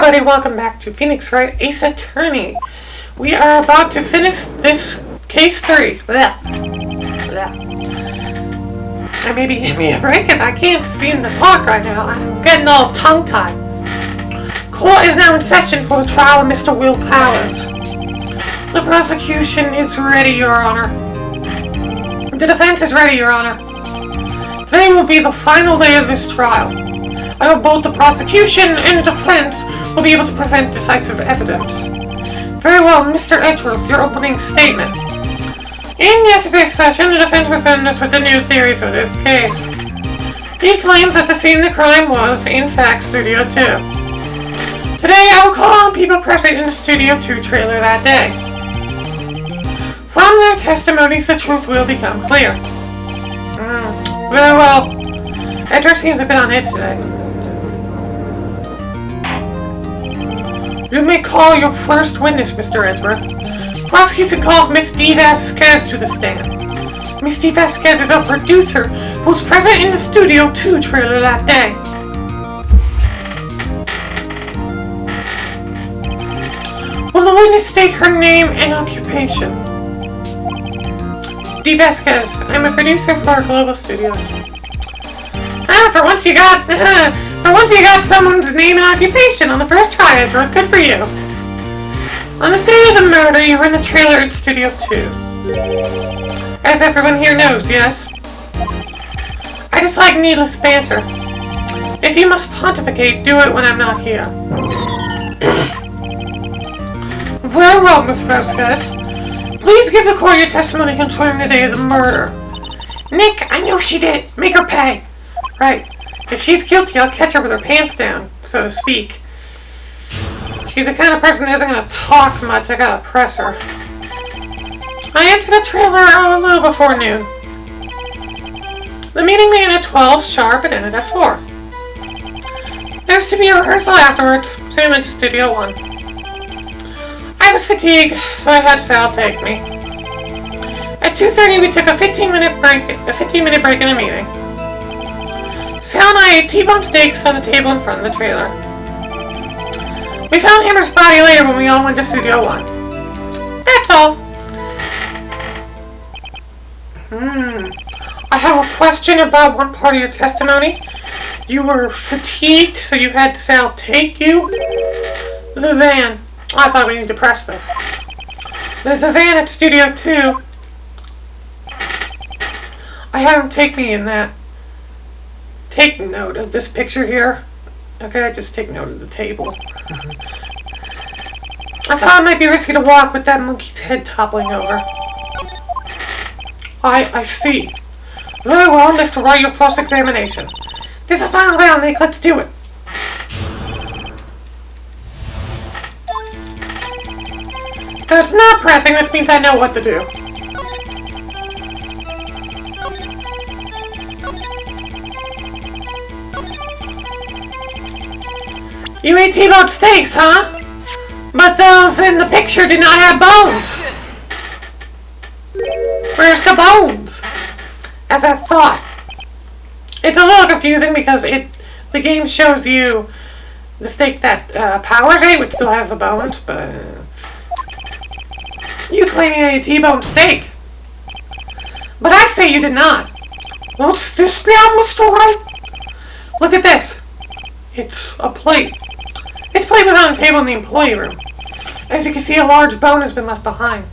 everybody, welcome back to Phoenix Wright Ace Attorney. We are about to finish this case 3. And maybe give me a break if I can't seem to talk right now. I'm getting all tongue-tied. Court is now in session for the trial of Mr. Will Powers. The prosecution is ready, Your Honor. The defense is ready, Your Honor. Today will be the final day of this trial. I hope both the prosecution and the defense will be able to present decisive evidence. Very well, Mr. Edgeworth, your opening statement. In yesterday's session, the defense presented us with a new theory for this case. He claims that the scene of the crime was, in fact, Studio 2. Today, I will call on people present in the Studio 2 trailer that day. From their testimonies, the truth will become clear. Very well. Edgeworth seems a bit on edge today. You may call your first witness, Mr. Edgeworth. Prosecution calls Miss D. Vasquez to the stand. Miss D. Vasquez is a producer who was present in the Studio 2 trailer that day. Will the witness state her name and occupation? D. Vasquez. I'm a producer for Global Studios. For once you got someone's name and occupation on the first try, Edgeworth. Good for you. On the day of the murder, you were in the trailer at Studio 2. As everyone here knows, yes? I dislike needless banter. If you must pontificate, do it when I'm not here. Very well, Miss Vasquez. Please give the court your testimony concerning the day of the murder. Nick, I know she did. Make her pay. Right. If she's guilty, I'll catch her with her pants down, so to speak. She's the kind of person that isn't going to talk much. I gotta press her. I entered the trailer a little before noon. The meeting began at 12 sharp and ended at 4. There was to be a rehearsal afterwards, so we went to Studio 1. I was fatigued, so I had Sal take me. At 2:30, we took a 15-minute break in the meeting. Sal and I ate T-bone steaks on the table in front of the trailer. We found Hammer's body later when we all went to Studio 1. That's all. I have a question about one part of your testimony. You were fatigued, so you had Sal take you? The van. I thought we needed to press this. There's a van at Studio 2. I had him take me in that. Take note of this picture here. Okay, just take note of the table. I thought it might be risky to walk with that monkey's head toppling over. I see. Very well, Mr. Wright, your cross-examination. This is the final round, Nick. Let's do it. So it's not pressing, which means I know what to do. You ate T-bone steaks, huh? But those in the picture did not have bones. Where's the bones? As I thought. It's a little confusing because the game shows you the steak that Powers ate, which still has the bones, but you claim you ate a T-bone steak. But I say you did not. What's this now, Mr. Wright? Look at this. It's a plate. This plate was on the table in the employee room. As you can see, a large bone has been left behind.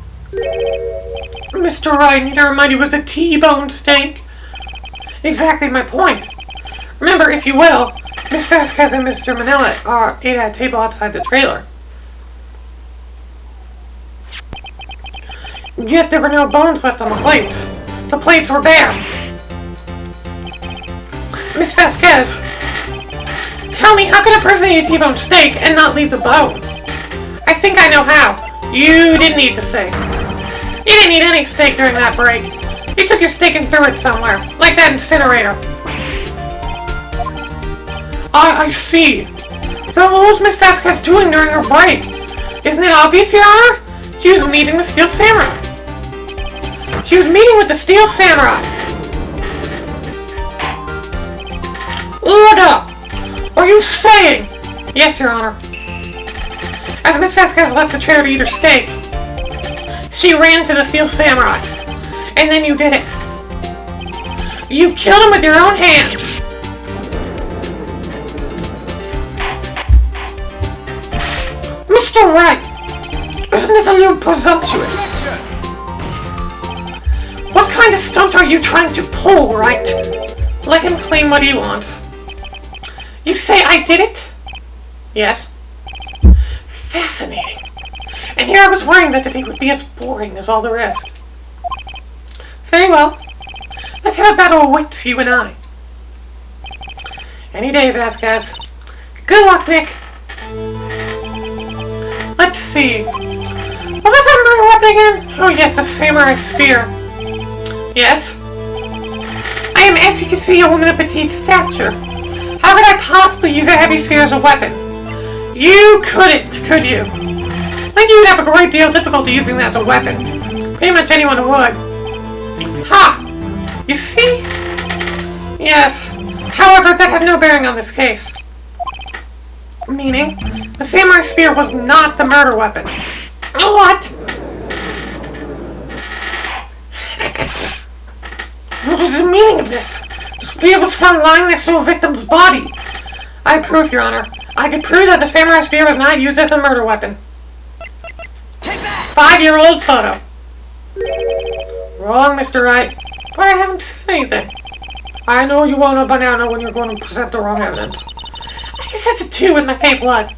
Mr. Wright, I need to remind you, it was a T-bone steak. Exactly my point. Remember, if you will, Miss Vasquez and Mr. Manila ate at a table outside the trailer. Yet there were no bones left on the plates. The plates were bare. Miss Vasquez, tell me, how can a person eat a T-bone steak and not leave the bone? I think I know how. You didn't eat the steak. You didn't eat any steak during that break. You took your steak and threw it somewhere, like that incinerator. I see. Then what was Miss Vasquez doing during her break? Isn't it obvious, Your Honor? She was meeting the Steel Samurai. She was meeting with the Steel Samurai. Look up. Are you saying? Yes, Your Honor. As Miss Vasquez left the trailer to eat her steak, she ran to the Steel Samurai. And then you did it. You killed him with your own hands. Mr. Wright, isn't this a little presumptuous? What kind of stunt are you trying to pull, Wright? Let him claim what he wants. You say I did it? Yes. Fascinating. And here I was worrying that today would be as boring as all the rest. Very well. Let's have a battle of wits, you and I. Any day, Vasquez. Good luck, Nick. Let's see. What was that murder weapon again? Oh yes, a samurai spear. Yes? I am, as you can see, a woman of petite stature. How could I possibly use a heavy spear as a weapon? You couldn't, could you? I think you would have a great deal of difficulty using that as a weapon. Pretty much anyone would. Ha! You see? Yes. However, that has no bearing on this case. Meaning, the samurai spear was not the murder weapon. What? What is the meaning of this? The spear was found lying next to a victim's body. I prove, Your Honor. I can prove that the samurai spear was not used as a murder weapon. 5-year-old photo. Wrong, Mr. Wright. But I haven't said anything. I know you want a banana when you're going to present the wrong evidence. I guess that's a 2 in my faint blood.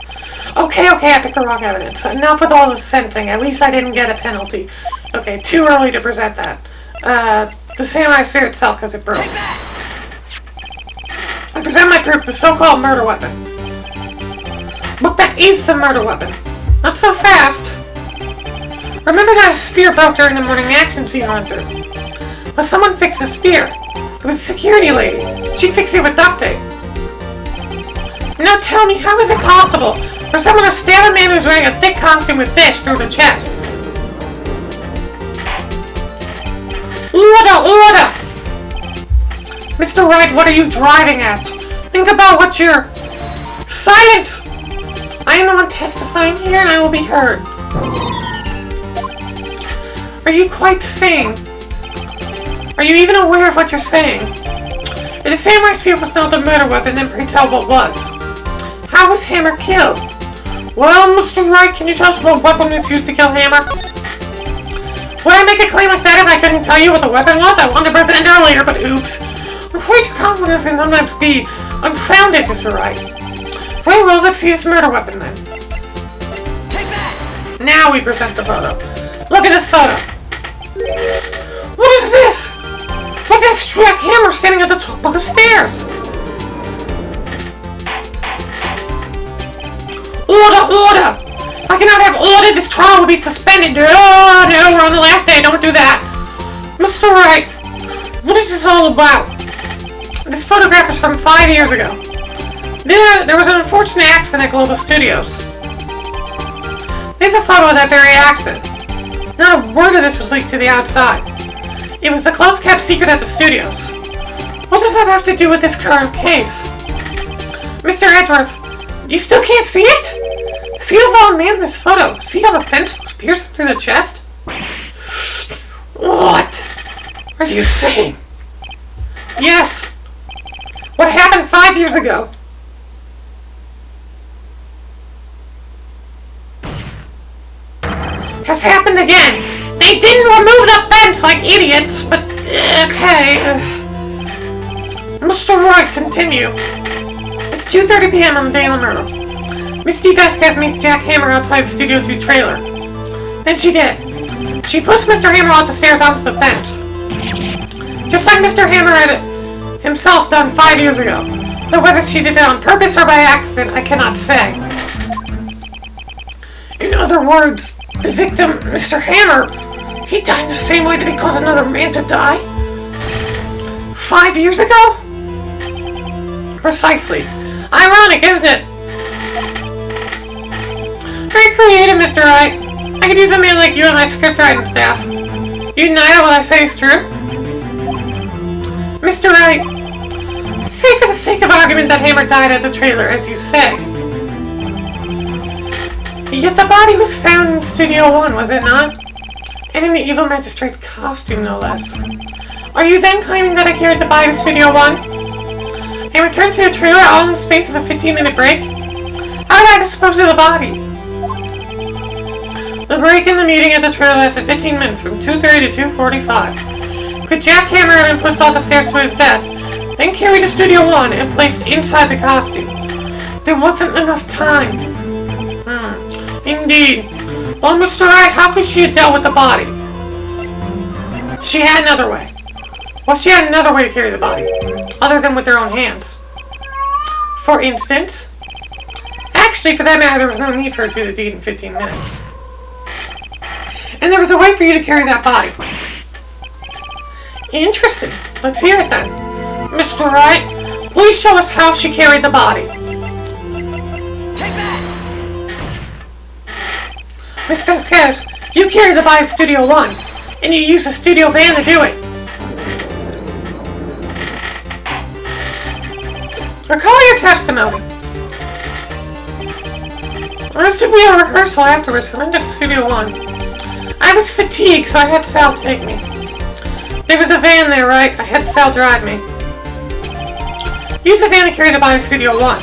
Okay, I picked the wrong evidence. Enough with all the sentencing. At least I didn't get a penalty. Okay, too early to present that. The samurai spear itself, because it broke. I present my proof, the so-called murder weapon. But that is the murder weapon. Not so fast. Remember that a spear broke during the morning action scene run through? Well, someone fixed the spear. It was a security lady. She fixed it with duct tape. Now tell me, how is it possible for someone to stab a man who's wearing a thick costume with this through the chest? Order! Mr. Wright, what are you driving at? Think about what you're... Silence! I am the one testifying here and I will be heard. Are you quite sane? Are you even aware of what you're saying? If the samurai spear was not the murder weapon, then pray tell what was. How was Hammer killed? Well, Mr. Wright, can you tell us what weapon was used to kill Hammer? Would I make a claim like that if I couldn't tell you what the weapon was? I wanted to present earlier, but oops. I'm afraid your confidence can sometimes be unfounded, Mr. Wright. Very well, let's see this murder weapon then. Now we present the photo. Look at this photo. What is this? Look at that Jack Hammer standing at the top of the stairs. Order! If I cannot have order, this trial will be suspended. Oh, no, we're on the last day. Don't do that. Mr. Wright, what is this all about? This photograph is from 5 years ago. There was an unfortunate accident at Global Studios. There's a photo of that very accident. Not a word of this was leaked to the outside. It was a close-kept secret at the studios. What does that have to do with this current case? Mr. Edgeworth, you still can't see it? See the fallen man in this photo? See how the fence was pierced through the chest? What are you saying? Yes. What happened 5 years ago? Has happened again. They didn't remove the fence like idiots, but okay. Mr. Wright, continue. It's 2:30 p.m. on the day of the murder. Miss D. Vasquez meets Jack Hammer outside the Studio 2 trailer. Then she did. She pushed Mr. Hammer off the stairs onto the fence. Just like Mr. Hammer had himself done 5 years ago. Though whether she did it on purpose or by accident, I cannot say. In other words, the victim, Mr. Hammer, he died in the same way that he caused another man to die? 5 years ago? Precisely. Ironic, isn't it? Very creative, Mr. Wright. I could use a man like you on my script writing staff. You deny that what I say is true? Mr. Wright, say for the sake of argument that Hammer died at the trailer, as you say. Yet the body was found in Studio 1, was it not? And in the evil magistrate costume, no less. Are you then claiming that I carried the body to Studio 1? And returned to the trailer all in the space of a 15-minute break? How did I dispose of the body? The break in the meeting at the trailer lasted 15 minutes, from 2:30 to 2:45. Could Jack Hammer have been pushed off the stairs to his death, then carried to Studio 1 and placed inside the costume? There wasn't enough time. Indeed. Well, Mr. Wright, how could she have dealt with the body? She had another way. Well, she had another way to carry the body, other than with her own hands. For instance, actually, for that matter, there was no need for her to do the deed in 15 minutes. And there was a way for you to carry that body. Interesting. Let's hear it then. Mr. Wright, please show us how she carried the body. Miss Vasquez, you carried the body to Studio 1, and you used the studio van to do it. Recall your testimony. I was to be a rehearsal afterwards, so I went to Studio 1. I was fatigued, so I had Sal take me. There was a van there, right? I had Sal drive me. Use the van to carry the body to Studio 1.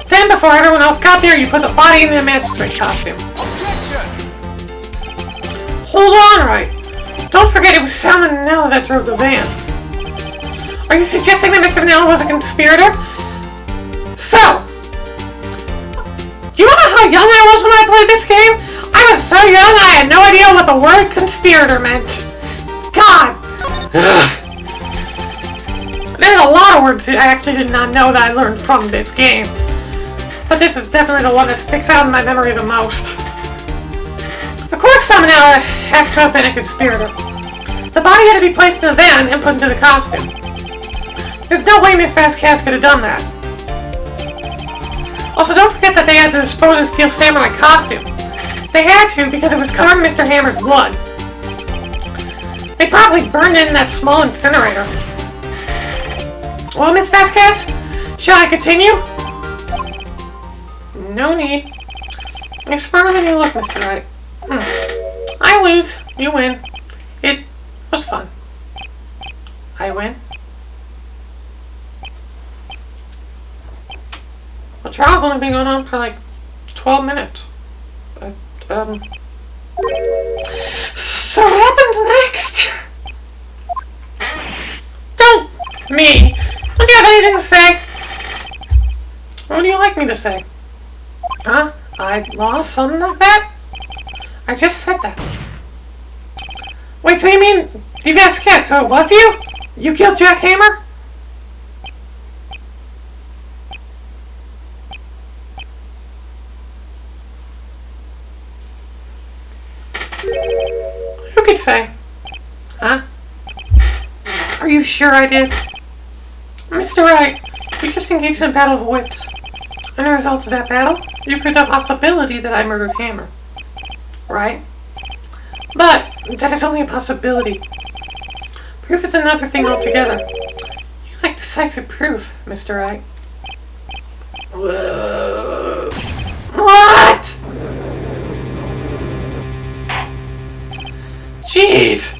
Then, before everyone else got there, you put the body in the magistrate costume. Hold on, Wright. Don't forget it was Sal Manella that drove the van. Are you suggesting that Mr. Manella was a conspirator? So, do you know how young I was when I played this game? I was so young I had no idea what the word conspirator meant. God! There's a lot of words I actually did not know that I learned from this game. But this is definitely the one that sticks out in my memory the most. Of course, Salmonella has to have been a conspirator. The body had to be placed in the van and put into the costume. There's no way Miss Vasquez could have done that. Also, don't forget that they had to dispose of Steel Samurai costume. They had to because it was covered in Mr. Hammer's blood. They probably burned it in that small incinerator. Well, Miss Vasquez, shall I continue? No need. You're smarter than you look, Mr. Wright. I lose. You win. It was fun. I win. Well, trial's only been going on for like 12 minutes. So what happens next? Don't me. Don't you have anything to say? What would you like me to say? Huh? I lost something like that? I just said that. Wait, so you mean Vasquez? So it was you? You killed Jack Hammer? Who could say? Huh? Are you sure I did? Mr. Wright, you just engaged in a battle of wits. And as a result of that battle, you proved the possibility that I murdered Hammer. Right? But that is only a possibility. Proof is another thing altogether. You like decisive proof, Mr. Wright. Whoa. What? Jeez.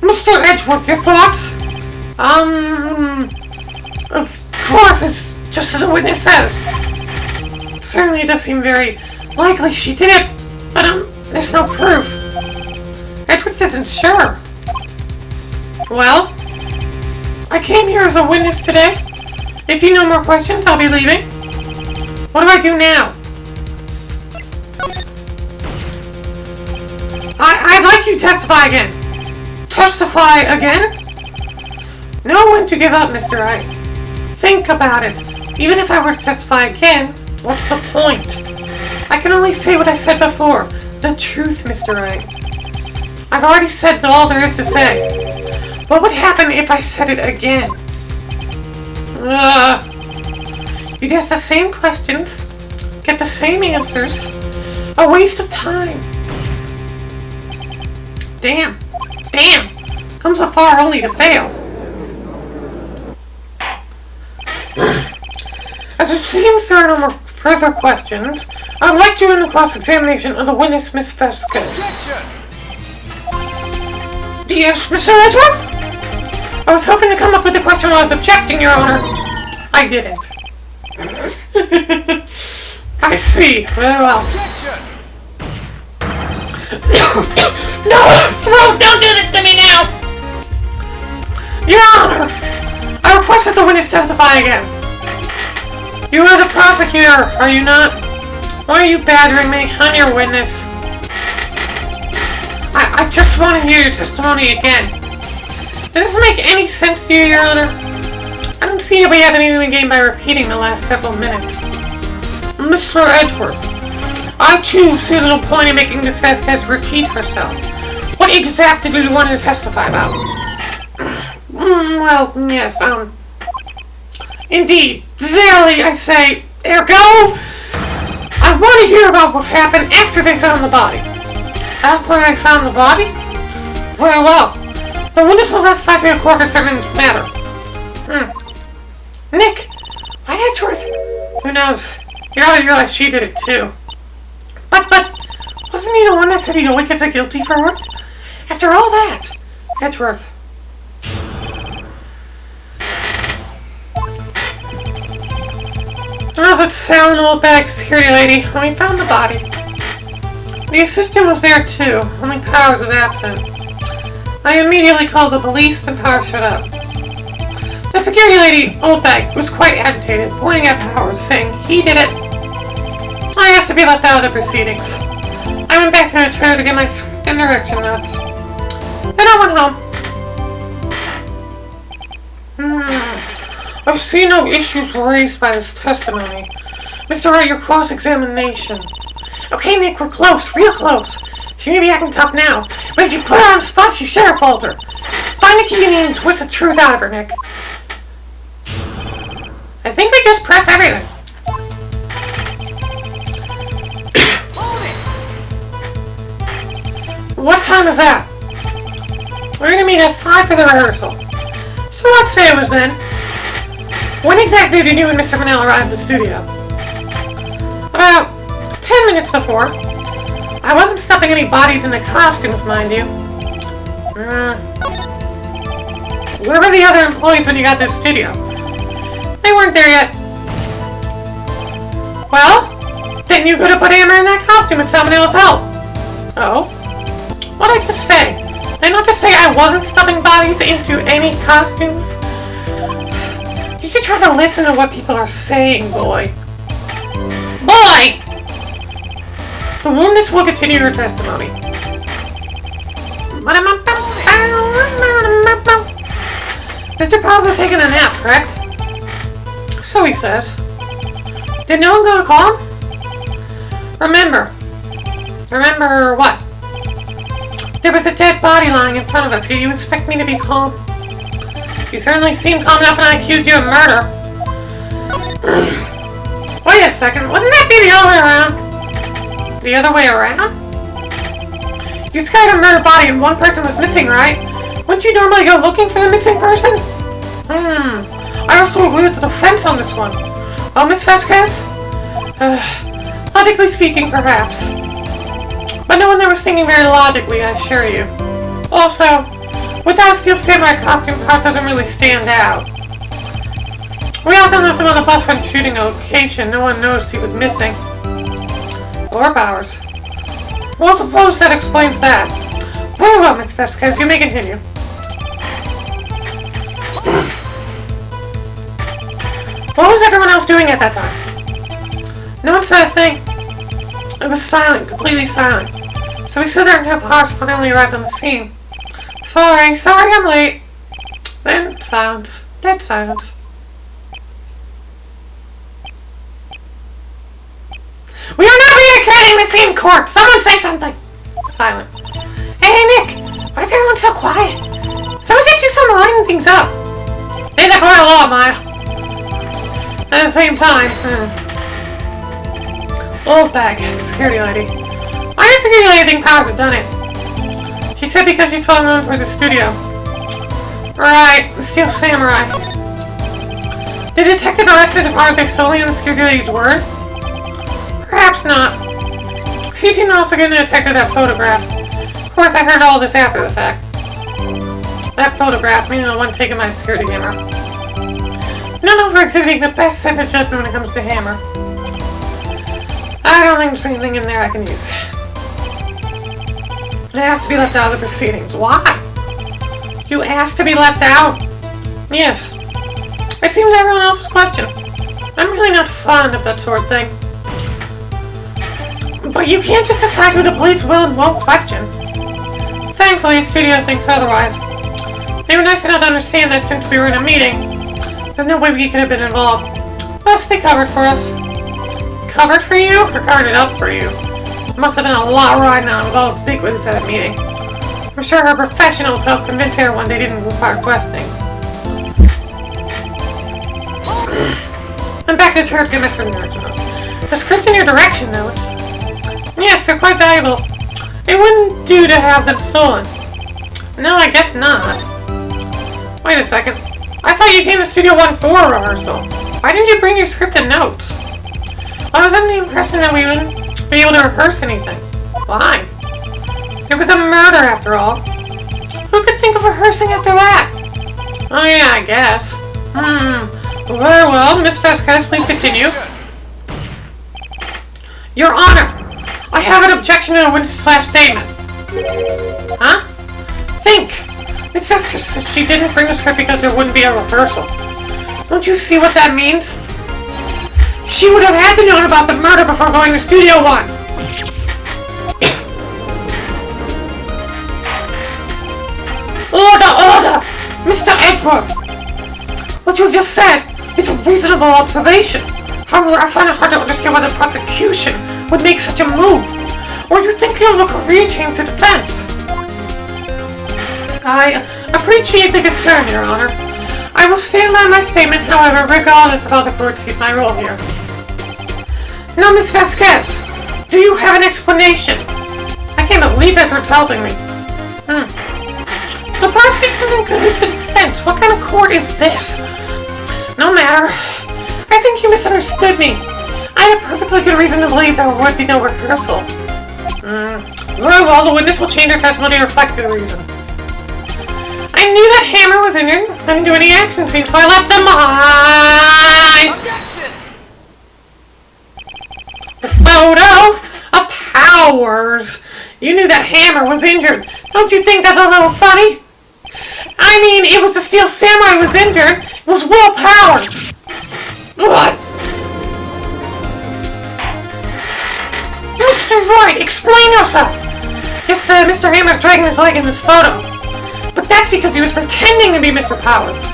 Mr. Edgeworth, your thoughts? Of course, it's just as the witness says. Certainly it does seem very likely she did it, but there's no proof. Edgeworth isn't sure. Well, I came here as a witness today. If you no more questions, I'll be leaving. What do I do now? I'd like you to testify again. Testify again? Know when to give up, Mr. Wright. Think about it. Even if I were to testify again, what's the point? I can only say what I said before. The truth, Mr. Wright. I've already said all there is to say. What would happen if I said it again? You'd ask the same questions, get the same answers. A waste of time. Damn. Damn. Come so far only to fail. As it seems there are no more further questions, I'd like to end the cross-examination of the witness, Miss Vasquez. Yes, Mr. Edgeworth? I was hoping to come up with a question while I was objecting, Your Honor. I didn't. I see. Very well. No! Don't do this to me now! Your Honor! I request that the witness testify again. You are the prosecutor, are you not? Why are you badgering me? I'm your witness. I just want to hear your testimony again. Does this make any sense to you, Your Honor? I don't see how we have anything to gain by repeating the last several minutes. Mr. Edgeworth, I too see a little point in making Miss Vasquez repeat herself. What exactly do you want to testify about? Well, yes, indeed. Verily, I say, ergo, I want to hear about what happened after they found the body. After they found the body? Very well. The witness will testify to the court concerning this matter. Nick! Why Edgeworth? Who knows? You already realized she did it too. But, wasn't he the one that said he'd only get a guilty verdict? After all that, Edgeworth. I was at Sal Old Bag security lady when we found the body. The assistant was there too, only Powers was absent. I immediately called the police, then Powers showed up. The security lady, Oldbag, was quite agitated, pointing at Powers, saying he did it. I asked to be left out of the proceedings. I went back to the trailer to get my script and direction notes. Then I went home. I see no issues raised by this testimony. Mr. Wright, your cross-examination. Okay, Nick, we're close, real close. She may be acting tough now, but if you put her on the spot, she sure falter. Find the key and twist the truth out of her, Nick. I think we just press everything. What time is that? We're gonna meet at 5 for the rehearsal. So let's say it was then. When exactly did you and Mr. Manel arrive at the studio? About 10 minutes before. I wasn't stuffing any bodies in the costumes, mind you. Where were the other employees when you got to the studio? They weren't there yet. Well, then you could have put Amber in that costume with someone else's help. Oh? What'd I just say? Did I not just say I wasn't stuffing bodies into any costumes? You should try to listen to what people are saying, boy. Boy! The witness will continue her testimony. Mr. Powers was taking a nap, correct? So he says. Did no one go to call him? Remember what? There was a dead body lying in front of us. You expect me to be calm? You certainly seem calm enough when I accused you of murder. Wait a second, wouldn't that be the other way around? The other way around? You scattered a murder body and one person was missing, right? Wouldn't you normally go looking for the missing person? I also agree with the defense on this one. Oh, Miss Vasquez? Logically speaking, perhaps. But no one there was thinking very logically, I assure you. Also, without steel samurai costume, Hart doesn't really stand out. We often left him on the bus when shooting a location. No one noticed he was missing. Or Powers. Well, suppose that explains that. Very well, Miss Vasquez, you may continue. What was everyone else doing at that time? No one said a thing. It was silent, completely silent. So we stood there until Powers finally arrived on the scene. Sorry, I'm late. Then silence. Dead silence. We are not recreating the scene, court! Someone say something! Silent. Hey, Nick! Why is everyone so quiet? Someone should do something to lighten things up. These are quite a lot, Maya. At the same time, Old Bag, security lady. Why did security lady think Powers had done it? She said because she's well known for the studio. Right, the Steel Samurai. The detective arrested the Powers based solely on the security lady's word? Perhaps not. She seemed also get an attack of that photograph. Of course, I heard all this after the fact. That photograph, meaning the one taken by a security camera. Known for exhibiting the best sense of judgment when it comes to Hammer. I don't think there's anything in there I can use. It has to be left out of the proceedings. Why? You asked to be left out? Yes. It seems everyone else's question. I'm really not fond of that sort of thing. But you can't just decide who the police will and won't question. Thankfully, the studio thinks otherwise. They were nice enough to understand that since we were in a meeting, there's no way we could have been involved. Thus, they covered for us. Covered for you, or covered it up for you? There must have been a lot riding on with all those bigwigs at that meeting. I'm sure her professionals helped convince everyone they didn't require questioning. I'm back to the church to get Mr. Nurse. The script in your direction notes. Yes, they're quite valuable. It wouldn't do to have them stolen. No, I guess not. Wait a second. I thought you came to Studio 1 for a rehearsal. Why didn't you bring your script and notes? I was under the impression that we wouldn't be able to rehearse anything. Why? It was a murder, after all. Who could think of rehearsing after that? Oh yeah, I guess. Very well, Miss Vasquez, please continue. Your Honor, I have an objection to a witness/statement. Huh? Think. Miss Vasquez said she didn't bring the script because there wouldn't be a rehearsal. Don't you see what that means? She would have had to know about the murder before going to Studio 1. Order! Mr. Edgeworth! What you just said is a reasonable observation. However, I find it hard to understand why the prosecution would make such a move. Or you think of a career change to defense. I appreciate the concern, Your Honor. I will stand by my statement, however, regardless of how the court sees my role here. Now, Miss Vasquez, do you have an explanation? I can't believe Edward's helping me. So the prosecution didn't go to the defense. What kind of court is this? No matter. I think you misunderstood me. I had a perfectly good reason to believe there would be no rehearsal. Very well, the witness will change her testimony to reflect the reason. I knew that Hammer was injured. I didn't do any action scenes, so I left them behind. The photo of Powers. You knew that Hammer was injured. Don't you think that's a little funny? I mean, it was the Steel Samurai who was injured. It was Will Powers. What? Mr. Wright, explain yourself. Yes, Mr. Hammer's dragging his leg in this photo. But that's because he was pretending to be Mr. Powers.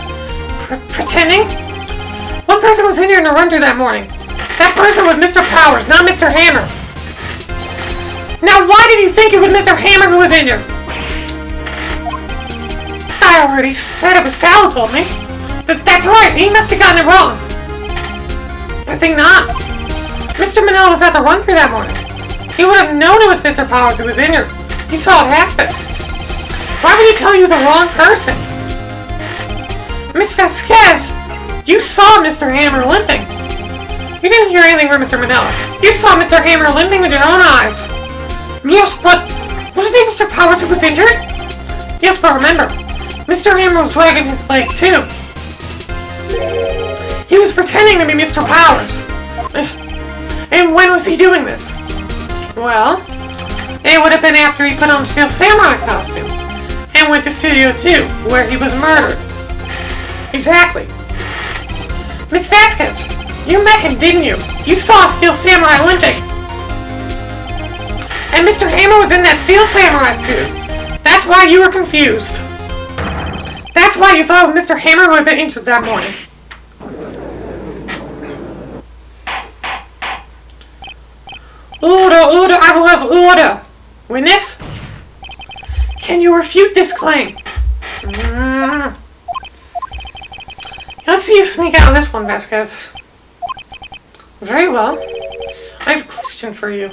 Pretending? One person was injured in a run-through that morning. That person was Mr. Powers, not Mr. Hammer. Now, why did you think it was Mr. Hammer who was injured? I already said it was Sal who told me. That's right, he must have gotten it wrong. I think not. Mr. Manel was at the run-through that morning. He would have known it was Mr. Powers who was injured. He saw it happen. Why would he tell you the wrong person? Miss Vasquez, you saw Mr. Hammer limping. You didn't hear anything from Mr. Manel. You saw Mr. Hammer limping with your own eyes. Yes, but wasn't it Mr. Powers who was injured? Yes, but remember, Mr. Hammer was dragging his leg too. He was pretending to be Mr. Powers. And when was he doing this? Well, it would have been after he put on the Steel Samurai costume and went to Studio 2, where he was murdered. Exactly. Miss Vasquez, you met him, didn't you? You saw Steel Samurai limping. And Mr. Hammer was in that Steel Samurai suit. That's why you were confused. That's why you thought it was Mr. Hammer who had been injured that morning. Order, I will have order. Witness? Can you refute this claim? Let's see you sneak out of this one, Vasquez. Very well. I have a question for you.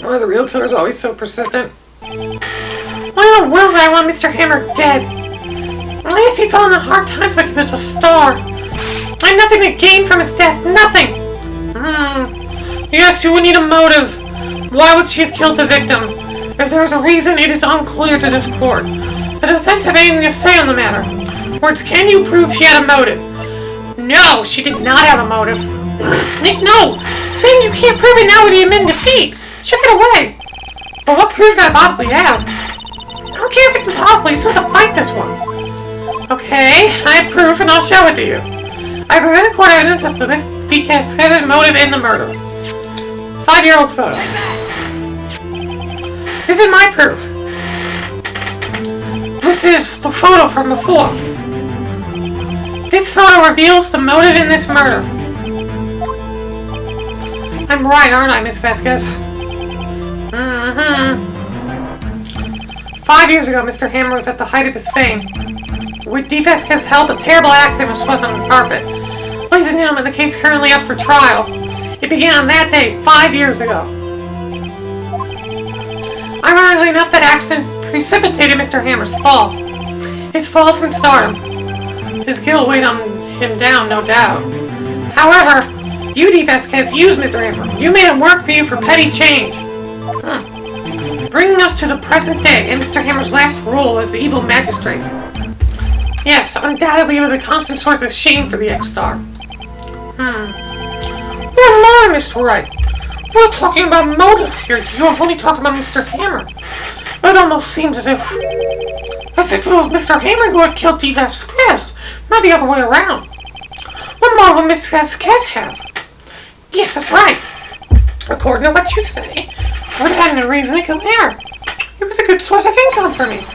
Why are the real killers always so persistent? Why in the world would I want Mr. Hammer dead? At least he fell into hard times, but he was a star. I had nothing to gain from his death. Nothing! Yes, you would need a motive. Why would she have killed the victim? If there is a reason, it is unclear to this court. The defense have anything to say on the matter. Words, can you prove she had a motive? No, she did not have a motive. Nick, no! Saying you can't prove it now would admit defeat. Shook it away. But what proof can I possibly have? I don't care if it's impossible, you still have to fight this one. Okay, I have proof and I'll show it to you. I presented court evidence of Miss Vasquez's motive in the murder. 5-year-old photo. This is my proof. This is the photo from before. This photo reveals the motive in this murder. I'm right, aren't I, Miss Vasquez? 5 years ago, Mr. Hammer was at the height of his fame. With D. Vasquez's help, a terrible accident was swept on the carpet. Ladies and gentlemen, the case currently up for trial. It began on that day, 5 years ago. Ironically enough, that accident precipitated Mr. Hammer's fall. His fall from stardom. His guilt weighed on him down, no doubt. However, you, D. Vasquez, used Mr. Hammer. You made him work for you for petty change. Bringing us to the present day and Mr. Hammer's last role as the evil magistrate. Yes, undoubtedly it was a constant source of shame for the ex-star. Well, more, Mr. Wright. We're talking about motives here. You have only talked about Mr. Hammer. It almost seems as if it was Mr. Hammer who had killed D. Vasquez, not the other way around. What motive would Miss Vasquez have? Yes, that's right. According to what you say, I would have had no reason to kill her. It was a good source of income for me.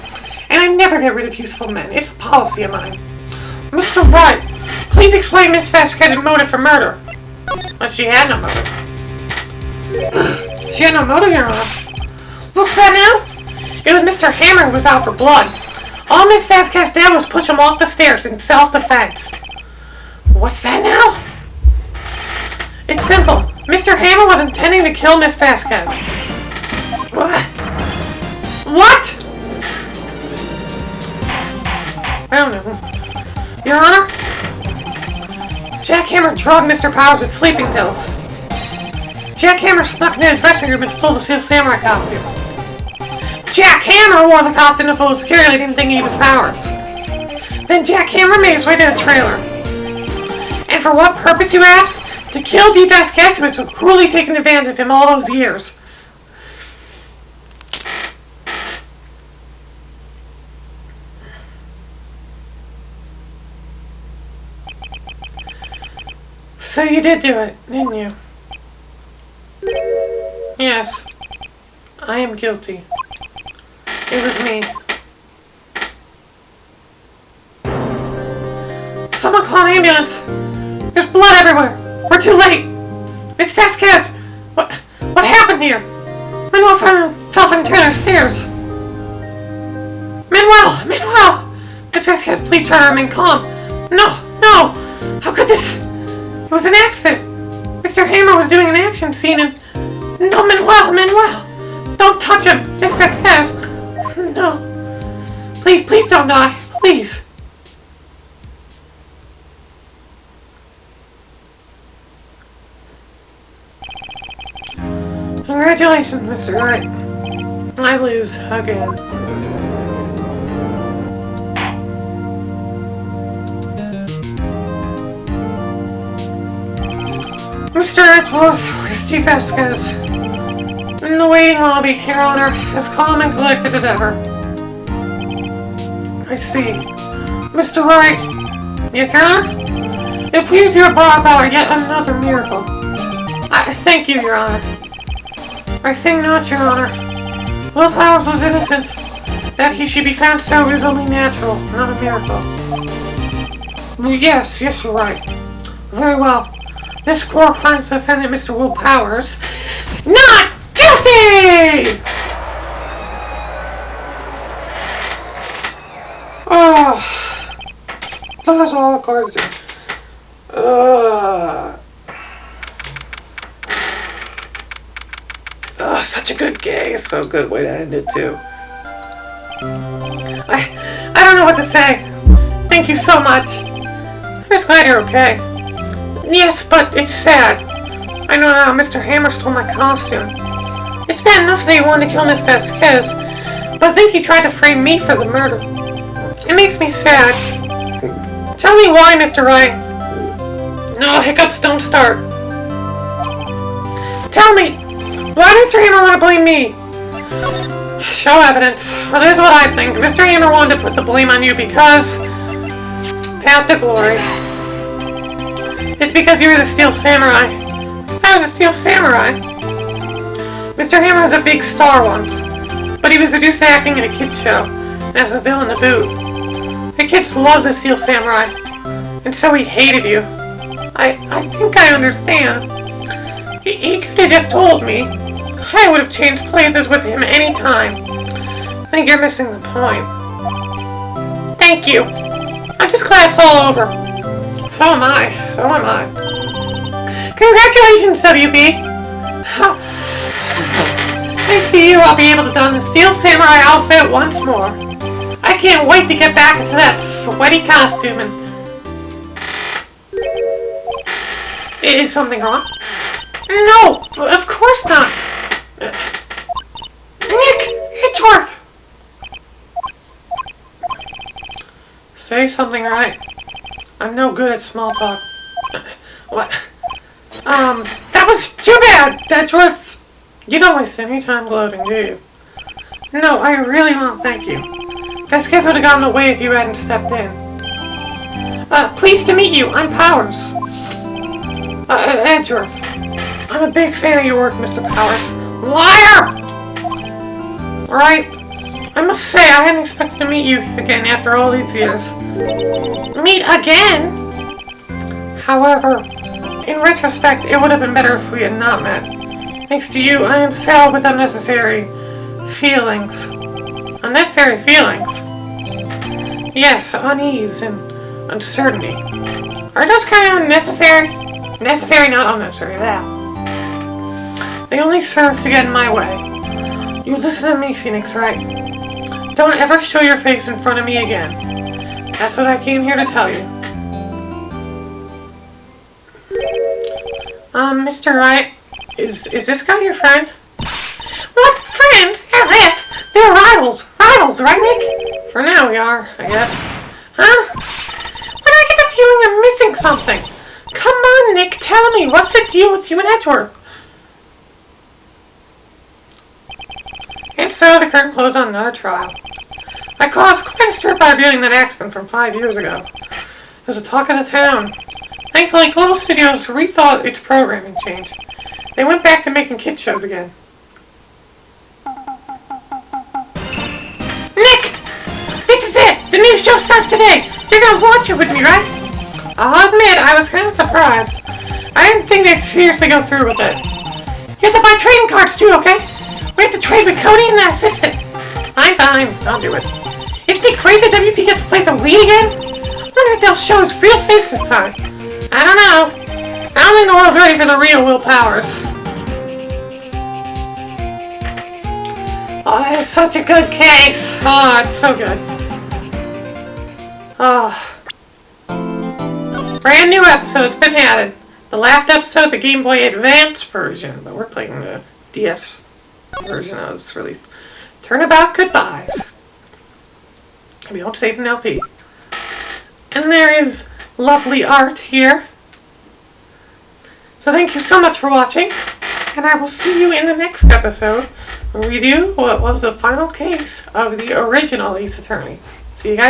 And I never get rid of useful men. It's a policy of mine. Mr. Wright, please explain Miss Vasquez's motive for murder. But she had no motive. She had no motive, Your Honor. What's that now? It was Mr. Hammer who was out for blood. All Miss Vasquez did was push him off the stairs in self-defense. What's that now? It's simple. Mr. Hammer was intending to kill Miss Vasquez. What? What? I don't know. Your Honor? Jack Hammer drugged Mr. Powers with sleeping pills. Jack Hammer snuck into the dressing room and stole the Steel Samurai costume. Jack Hammer wore the costume to fool security didn't think he was Powers. Then Jack Hammer made his way to the trailer. And for what purpose, you ask? To kill D. Vasquez, who had so cruelly taken advantage of him all those years. So you did do it, didn't you? Yes. I am guilty. It was me. Someone call an ambulance! There's blood everywhere! We're too late! It's Vasquez! What happened here? Manuel fell from the stairs. Manuel! Miss Vasquez, please try to remain calm. No! How could this? It was an accident. Mr. Hammer was doing an action scene and... No, Manuel! Don't touch him! Miss Vasquez! No. Please don't die. Please. Congratulations, Mr. Wright. I lose again. Mr. Edgeworth, where's D. Vasquez? In the waiting lobby, Your Honor, as calm and collected as ever. I see. Mr. Wright. Yes, Your Honor? It appears you have brought about yet another miracle. I thank you, Your Honor. I think not, Your Honor. Will Powers was innocent. That he should be found so is only natural, not a miracle. Yes, you're right. Very well. This court finds the defendant, Mr. Will Powers, not guilty! Oh, that was all according to... such a good gay, so good way to end it too. I don't know what to say. Thank you so much. I'm just glad you're okay. Yes, but it's sad. I know now Mr. Hammer stole my costume. It's bad enough that he wanted to kill Miss Vasquez, but I think he tried to frame me for the murder. It makes me sad. Tell me why, Mr. Wright. No, hiccups don't start. Tell me, why does Mr. Hammer want to blame me? Show evidence. Well, this is what I think. Mr. Hammer wanted to put the blame on you because... Path to glory. It's because you were the Steel Samurai. Because I was a Steel Samurai. Mr. Hammer was a big star once, but he was reduced to acting in a kid's show, and as a villain to boot. The kids loved the Steel Samurai, and so he hated you. I think I understand. He could have just told me. I would have changed places with him any time. I think you're missing the point. Thank you. I'm just glad it's all over. So am I. So am I. Congratulations, WB. Thanks to you, I'll be able to don the Steel Samurai outfit once more. I can't wait to get back into that sweaty costume and... Is something wrong? No, of course not. Nick, Edgeworth! Say something right. I'm no good at small talk. What? That was too bad, Edgeworth. You don't waste any time gloating, do you? No, I really want to thank you. Vasquez would have gotten away if you hadn't stepped in. Pleased to meet you. I'm Powers. Edgeworth. I'm a big fan of your work, Mr. Powers. Liar! Right. I must say, I hadn't expected to meet you again after all these years. Meet again? However, in retrospect, it would have been better if we had not met. Thanks to you, I am saddled with unnecessary feelings. Unnecessary feelings? Yes, unease and uncertainty. Are those kind of unnecessary? Necessary, not unnecessary, that. They only serve to get in my way. You listen to me, Phoenix Wright. Don't ever show your face in front of me again. That's what I came here to tell you. Mr. Wright, is this guy your friend? What, friends? As if! They're rivals! Rivals, right, Nick? For now we are, I guess. Huh? But I get the feeling I'm missing something. Come on, Nick, tell me, what's the deal with you and Edgeworth? And so the curtain closed on another trial. I caused quite a stir by reviewing that accident from 5 years ago. It was the talk of the town. Thankfully, Global Studios rethought its programming change. They went back to making kids shows again. Nick! This is it! The new show starts today! You're gonna watch it with me, right? I'll admit, I was kind of surprised. I didn't think they'd seriously go through with it. You have to buy trading cards too, okay? We have to trade with Cody and that assistant. Fine, I'll do it. Isn't it great that WP gets to play the lead again? I wonder if they'll show his real face this time. I don't know. I don't think the world's ready for the real Will Powers. Oh, it's such a good case. Oh, it's so good. Oh. Brand new episode's been added. The last episode, the Game Boy Advance version, but we're playing the DS version that was released. Turnabout goodbyes. We don't save an LP. And there is lovely art here. So thank you so much for watching, and I will see you in the next episode where we do what was the final case of the original Ace Attorney. See you guys.